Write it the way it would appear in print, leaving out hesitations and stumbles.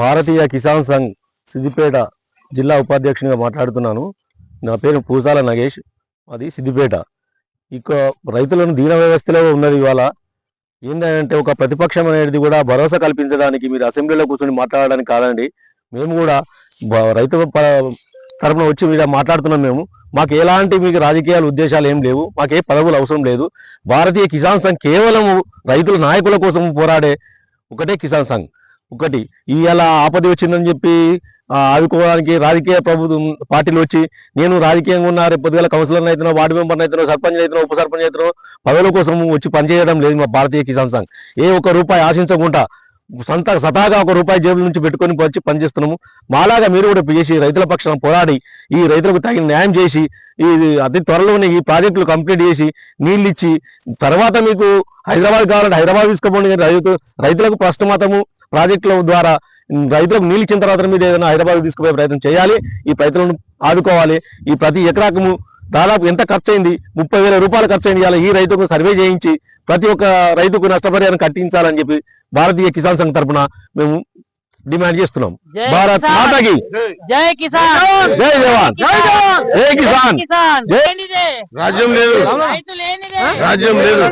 భారతీయ కిసాన్ సంఘ్ సిద్దిపేట జిల్లా ఉపాధ్యక్షునిగా మాట్లాడుతున్నాను. నా పేరు పూసాల నగేష్, అది సిద్దిపేట. ఇక రైతులను దీన వ్యవస్థలో ఉన్నది. ఇవాళ ఏంటంటే ఒక ప్రతిపక్షం అనేది కూడా భరోసా కల్పించడానికి మీరు అసెంబ్లీలో కూర్చొని మాట్లాడడానికి కాదండి. మేము కూడా రైతు తరఫున వచ్చి మీద మాట్లాడుతున్నాం. మాకు ఎలాంటి మీకు రాజకీయాల ఉద్దేశాలు ఏం లేవు, మాకే పదవులు అవసరం లేదు. భారతీయ కిసాన్ సంఘ్ కేవలం రైతుల నాయకుల కోసం పోరాడే ఒకటే కిసాన్ సంఘ్. ఒకటి ఇవాళ ఆపద వచ్చిందని చెప్పి ఆదుకోవడానికి రాజకీయ ప్రభుత్వం పార్టీలు వచ్చి నేను రాజకీయంగా ఉన్నా, రేపు పొద్దుగల కౌన్సిలర్ అవుతున్నా, వార్డు మెంబర్ అవుతున్నా, సర్పంచ్ అవుతున్నా, ఉప సర్పంచ్ అవుతున్నా, పదవుల కోసం వచ్చి పనిచేయడం లేదు. మా భారతీయ కిసాన్ సంఘ్ ఏ ఒక్క రూపాయి ఆశించకుండా సతాగా ఒక రూపాయి జేబుల నుంచి పెట్టుకొని వచ్చి పనిచేస్తున్నాము. మాలాగా మీరు కూడా చేసి రైతుల పక్షాన పోరాడి ఈ రైతులకు తగిన న్యాయం చేసి ఈ అతి త్వరలోనే ఈ ప్రాజెక్టులు కంప్లీట్ చేసి నీళ్ళు ఇచ్చి తర్వాత మీకు హైదరాబాద్ కావాలంటే హైదరాబాద్ తీసుకోండి. రైతులకు ప్రస్తుతము ప్రాజెక్టుల ద్వారా రైతులకు నీళ్ళు ఇచ్చిన తర్వాత మీరు ఏదైనా హైదరాబాద్ తీసుకుపోయే ప్రయత్నం చేయాలి. ఈ రైతులను ఆదుకోవాలి. ఈ ప్రతి ఎకరాకు దాదాపు ఎంత ఖర్చు అయింది? 30,000 రూపాయలు ఖర్చు అయింది. ఇలా ఈ రైతుకు సర్వే చేయించి ప్రతి ఒక్క రైతుకు నష్టపరిహారం కట్టించాలని చెప్పి భారతీయ కిసాన్ సంఘ్ తరఫున మేము డిమాండ్ చేస్తున్నాం. భారత్ మాతాకి జై కిసాన్, జై జవాన్, జై కిసాన్. రాజ్యం లేదు, రాజ్యం లేదు.